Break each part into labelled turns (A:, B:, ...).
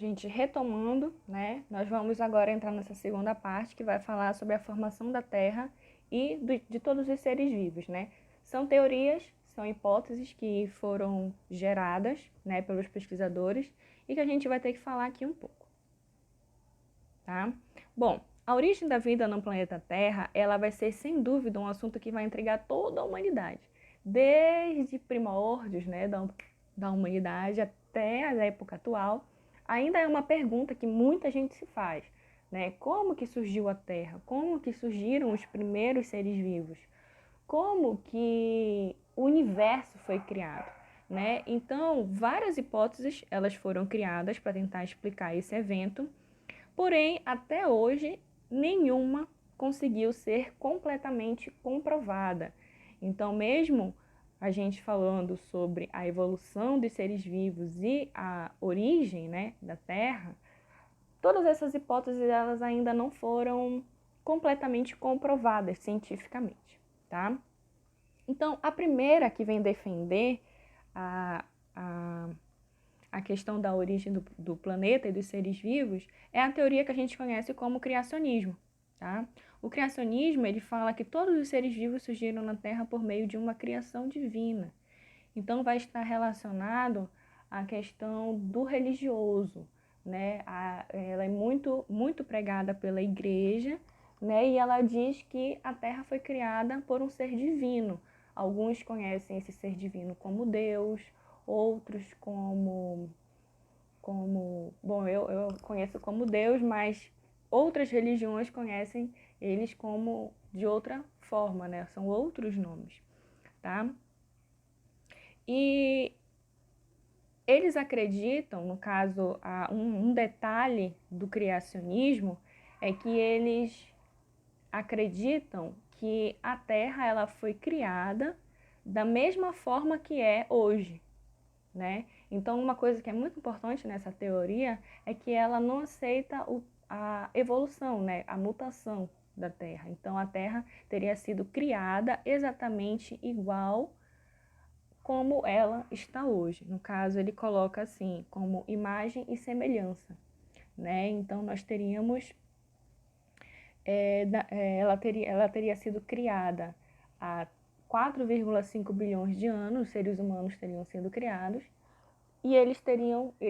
A: Gente, retomando, né? Nós vamos agora entrar nessa segunda parte que vai falar sobre a formação da Terra e de todos os seres vivos, né? São teorias, são hipóteses que foram geradas, né, pelos pesquisadores e que a gente vai ter que falar aqui um pouco, tá? Bom, a origem da vida no planeta Terra, ela vai ser sem dúvida um assunto que vai intrigar toda a humanidade, desde primórdios, né, da humanidade até a época atual. Ainda é uma pergunta que muita gente se faz, né? Como que surgiu a Terra? Como que surgiram os primeiros seres vivos? Como que o universo foi criado, né? Então, várias hipóteses, elas foram criadas para tentar explicar esse evento, porém, até hoje, nenhuma conseguiu ser completamente comprovada. Então, mesmo a gente falando sobre a evolução dos seres vivos e a origem, né, da Terra, todas essas hipóteses elas ainda não foram completamente comprovadas cientificamente, tá? Então, a primeira que vem defender a, a, a questão da origem do planeta e dos seres vivos é a teoria que a gente conhece como criacionismo, tá? O criacionismo, ele fala que todos os seres vivos surgiram na Terra por meio de uma criação divina. Então, vai estar relacionado à questão do religioso, né? Ela é muito pregada pela igreja, né? E ela diz que a Terra foi criada por um ser divino. Alguns conhecem esse ser divino como Deus, outros bom, eu conheço como Deus, mas outras religiões conhecem eles como de outra forma, né? São outros nomes, tá? E eles acreditam, no caso, um detalhe do criacionismo é que eles acreditam que a Terra ela foi criada da mesma forma que é hoje, né? Então, uma coisa que é muito importante nessa teoria é que ela não aceita a evolução, né? A mutação da Terra. Então, a Terra teria sido criada exatamente igual como ela está hoje. No caso, ele coloca assim, como imagem e semelhança, né? Então, nós teríamos, ela teria sido criada há 4,5 bilhões de anos, os seres humanos teriam sido criados, e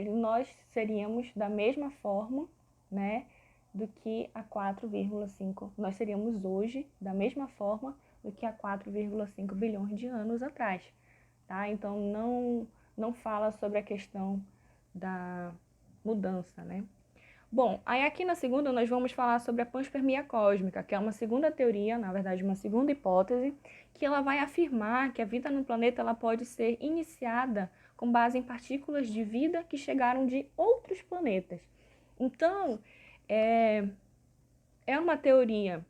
A: nós seríamos da mesma forma, né, do que há 4,5, nós seríamos hoje da mesma forma do que há 4,5 bilhões de anos atrás. Tá? Então, não fala sobre a questão da mudança, né? Bom, aí aqui na segunda nós vamos falar sobre a panspermia cósmica, que é uma segunda teoria, na verdade uma segunda hipótese, que ela vai afirmar que a vida no planeta ela pode ser iniciada com base em partículas de vida que chegaram de outros planetas. Então, é uma teoria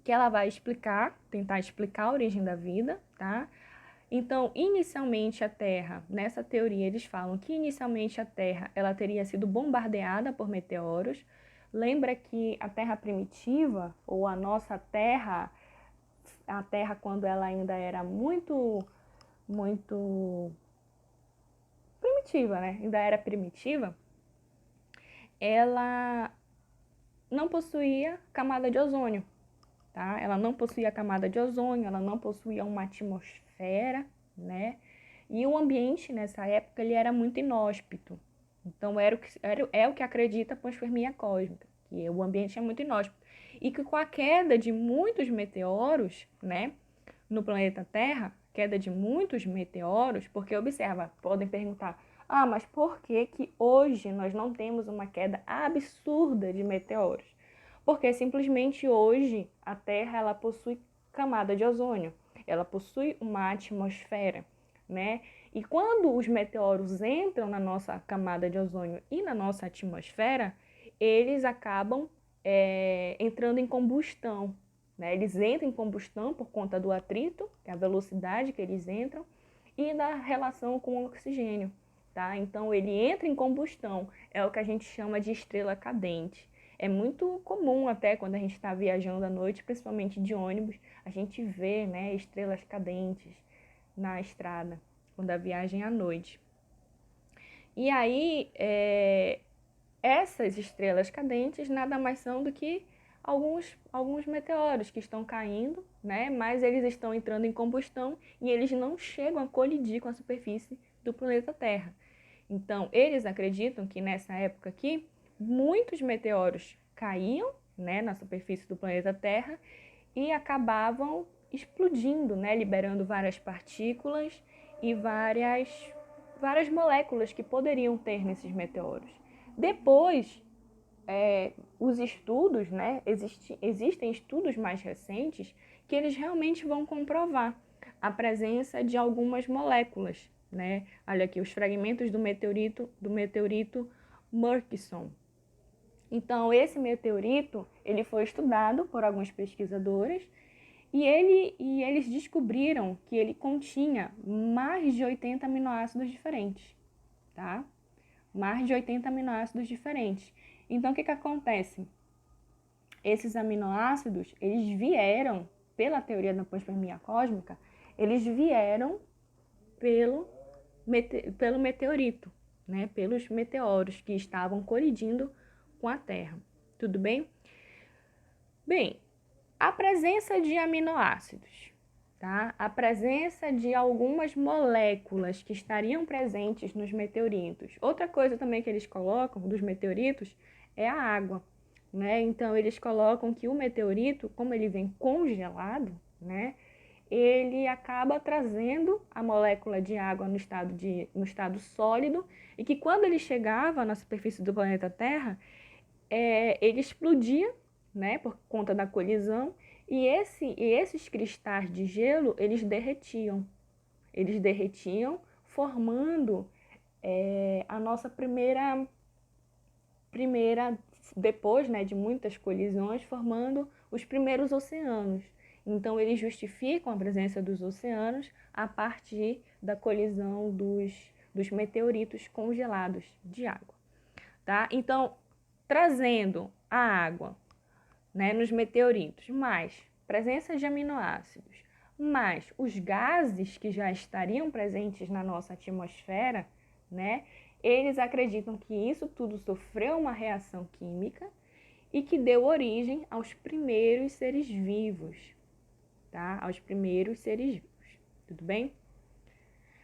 A: que ela vai tentar explicar a origem da vida, tá? Então, inicialmente a Terra, nessa teoria eles falam que inicialmente a Terra ela teria sido bombardeada por meteoros. Lembra que a Terra primitiva, ou a nossa Terra, a Terra quando ela ainda era muito primitiva, né? Ainda era primitiva, ela não possuía camada de ozônio, tá? Ela não possuía camada de ozônio, ela não possuía uma atmosfera, né? E o ambiente nessa época ele era muito inóspito. Então é o que acredita a panspermia cósmica, que o ambiente é muito inóspito. E que com a queda de muitos meteoros, né, no planeta Terra, queda de muitos meteoros, porque observa, podem perguntar: "Ah, mas por que que hoje nós não temos uma queda absurda de meteoros?" Porque simplesmente hoje a Terra ela possui camada de ozônio, ela possui uma atmosfera, né? E quando os meteoros entram na nossa camada de ozônio e na nossa atmosfera, eles acabam entrando em combustão, né? Eles entram em combustão por conta do atrito, que é a velocidade que eles entram, e da relação com o oxigênio, tá? Então ele entra em combustão, é o que a gente chama de estrela cadente. É muito comum até quando a gente está viajando à noite, principalmente de ônibus, a gente vê, né, estrelas cadentes na estrada, quando a viagem é à noite. E aí, essas estrelas cadentes nada mais são do que alguns meteoros que estão caindo, né? Mas eles estão entrando em combustão e eles não chegam a colidir com a superfície do planeta Terra. Então, eles acreditam que nessa época aqui, muitos meteoros caíam, né, na superfície do planeta Terra e acabavam explodindo, né, liberando várias partículas e várias moléculas que poderiam ter nesses meteoros. Depois, os estudos, né, existem estudos mais recentes que eles realmente vão comprovar a presença de algumas moléculas, né? Olha aqui, os fragmentos do meteorito Murchison. Então, esse meteorito, ele foi estudado por alguns pesquisadores e eles descobriram que ele continha mais de 80 aminoácidos diferentes, tá? Mais de 80 aminoácidos diferentes. Então, o que acontece? Esses aminoácidos, eles vieram, pela teoria da panspermia cósmica, eles vieram pelo meteorito, né? Pelos meteoros que estavam colidindo com a Terra. Tudo bem? Bem, a presença de aminoácidos, tá? A presença de algumas moléculas que estariam presentes nos meteoritos. Outra coisa também que eles colocam dos meteoritos é a água, né? Então, eles colocam que o meteorito, como ele vem congelado, né? Ele acaba trazendo a molécula de água no estado sólido e que quando ele chegava na superfície do planeta Terra, ele explodia, né, por conta da colisão e esses cristais de gelo, eles derretiam formando a nossa primeira, depois, né, de muitas colisões, formando os primeiros oceanos. Então, eles justificam a presença dos oceanos a partir da colisão dos meteoritos congelados de água, tá? Então, trazendo a água, né, nos meteoritos, mais presença de aminoácidos, mais os gases que já estariam presentes na nossa atmosfera, né, eles acreditam que isso tudo sofreu uma reação química e que deu origem aos primeiros seres vivos, tá? Aos primeiros seres vivos, tudo bem?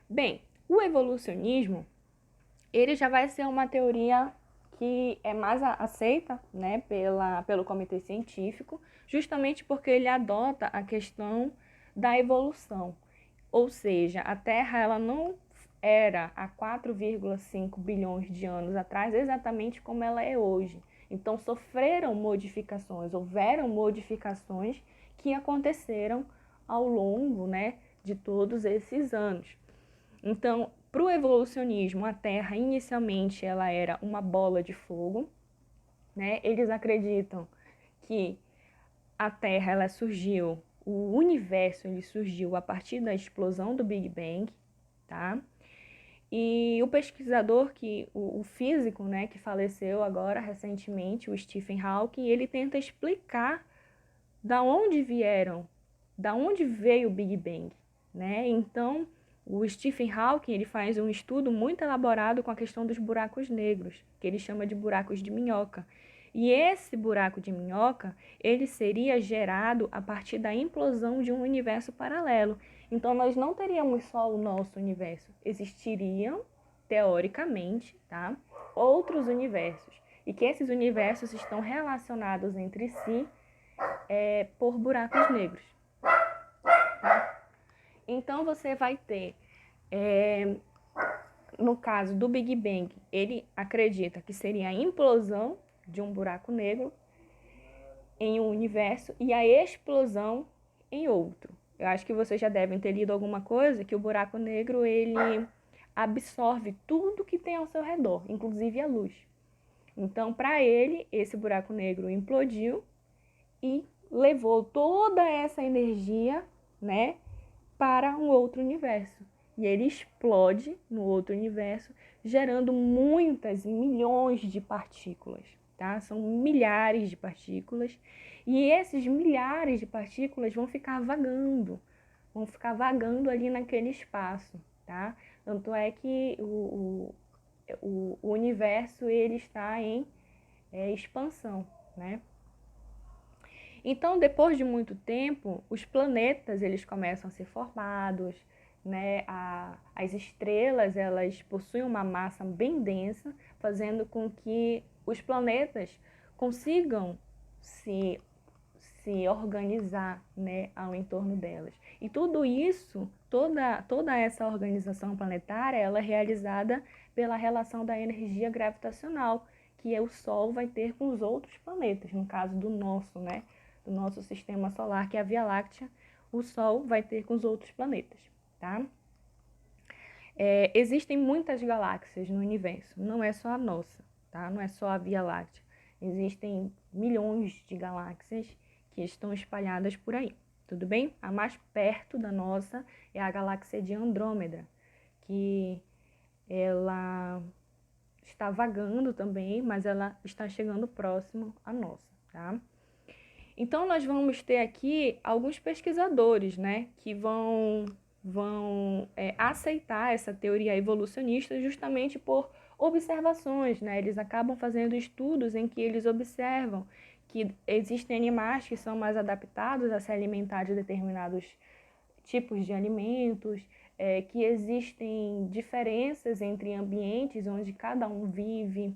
A: Bem, o evolucionismo, ele já vai ser uma teoria que é mais aceita, né, pelo comitê científico, justamente porque ele adota a questão da evolução. Ou seja, a Terra ela não era há 4,5 bilhões de anos atrás exatamente como ela é hoje. Então, houveram modificações que aconteceram ao longo, né, de todos esses anos. Então, para o evolucionismo, a Terra inicialmente ela era uma bola de fogo, né? Eles acreditam que a Terra ela surgiu, o universo ele surgiu a partir da explosão do Big Bang, tá? E o pesquisador, o físico, né, que faleceu agora recentemente, o Stephen Hawking, ele tenta explicar da onde veio o Big Bang, né? Então, o Stephen Hawking ele faz um estudo muito elaborado com a questão dos buracos negros, que ele chama de buracos de minhoca. E esse buraco de minhoca, ele seria gerado a partir da implosão de um universo paralelo. Então, nós não teríamos só o nosso universo. Existiriam, teoricamente, tá, outros universos. E que esses universos estão relacionados entre si por buracos negros. Tá? Então, você vai ter, no caso do Big Bang, ele acredita que seria a implosão de um buraco negro em um universo e a explosão em outro. Eu acho que vocês já devem ter lido alguma coisa que o buraco negro ele absorve tudo que tem ao seu redor, inclusive a luz. Então, para ele, esse buraco negro implodiu e levou toda essa energia, né, para um outro universo. E ele explode no outro universo, gerando muitas, milhões de partículas, tá? São milhares de partículas. E esses milhares de partículas vão ficar vagando ali naquele espaço, tá? Tanto é que o universo ele está em é expansão, né? Então, depois de muito tempo, os planetas eles começam a ser formados, né? As estrelas elas possuem uma massa bem densa, fazendo com que os planetas consigam se organizar, né, ao entorno delas. E tudo isso, toda essa organização planetária, ela é realizada pela relação da energia gravitacional, que o Sol vai ter com os outros planetas, no caso do nosso, né, do nosso sistema solar, que é a Via Láctea, o Sol vai ter com os outros planetas, tá? Existem muitas galáxias no universo, não é só a nossa, tá? Não é só a Via Láctea. Existem milhões de galáxias que estão espalhadas por aí, tudo bem? A mais perto da nossa é a galáxia de Andrômeda, que ela está vagando também, mas ela está chegando próximo à nossa, tá? Então, nós vamos ter aqui alguns pesquisadores, né, que vão aceitar essa teoria evolucionista justamente por observações, né? Eles acabam fazendo estudos em que eles observam que existem animais que são mais adaptados a se alimentar de determinados tipos de alimentos, que existem diferenças entre ambientes onde cada um vive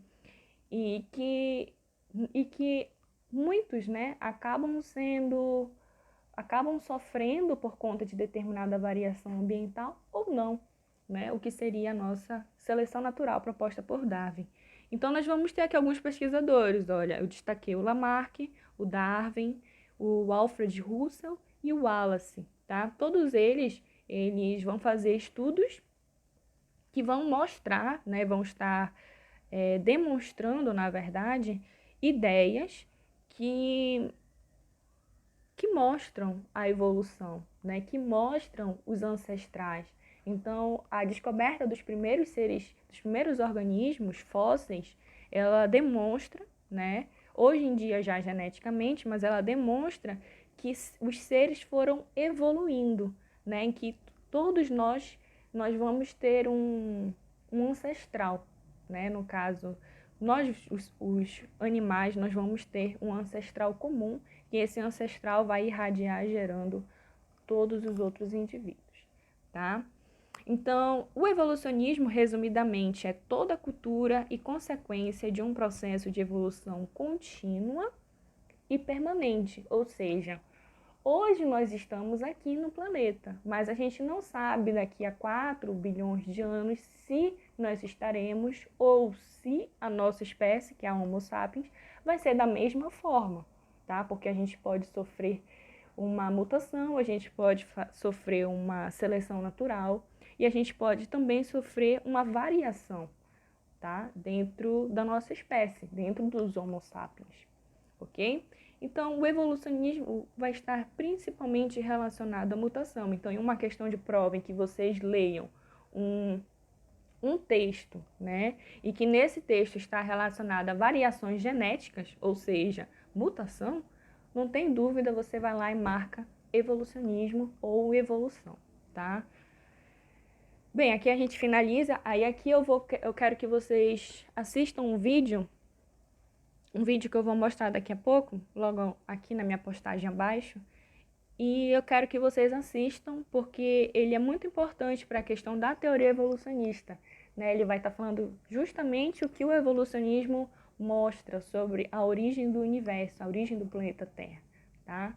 A: e que muitos, né, acabam sofrendo por conta de determinada variação ambiental ou não, né, o que seria a nossa seleção natural proposta por Darwin. Então, nós vamos ter aqui alguns pesquisadores, olha, eu destaquei o Lamarck, o Darwin, o Alfred Russel e o Wallace, tá? Todos eles vão fazer estudos que vão mostrar, né, vão estar demonstrando, na verdade, ideias que mostram a evolução, né? Que mostram os ancestrais. Então, a descoberta dos primeiros seres, dos primeiros organismos fósseis, ela demonstra, né? Hoje em dia já geneticamente, mas ela demonstra que os seres foram evoluindo, né? Em que todos nós vamos ter um ancestral, né? No caso, nós, os animais, nós vamos ter um ancestral comum e esse ancestral vai irradiar gerando todos os outros indivíduos, tá? Então, o evolucionismo, resumidamente, é toda cultura e consequência de um processo de evolução contínua e permanente, ou seja, hoje nós estamos aqui no planeta, mas a gente não sabe daqui a 4 bilhões de anos se nós estaremos ou se a nossa espécie, que é a Homo sapiens, vai ser da mesma forma, tá? Porque a gente pode sofrer uma mutação, a gente pode sofrer uma seleção natural e a gente pode também sofrer uma variação, tá? Dentro da nossa espécie, dentro dos Homo sapiens, ok? Então, o evolucionismo vai estar principalmente relacionado à mutação. Então, em uma questão de prova em que vocês leiam um texto, né, e que nesse texto está relacionado a variações genéticas, ou seja, mutação, não tem dúvida, você vai lá e marca evolucionismo ou evolução, tá? Bem, aqui a gente finaliza, aí aqui eu quero que vocês assistam um vídeo que eu vou mostrar daqui a pouco, logo aqui na minha postagem abaixo, e eu quero que vocês assistam, porque ele é muito importante para a questão da teoria evolucionista, né? Ele vai estar falando justamente o que o evolucionismo mostra sobre a origem do universo, a origem do planeta Terra, tá?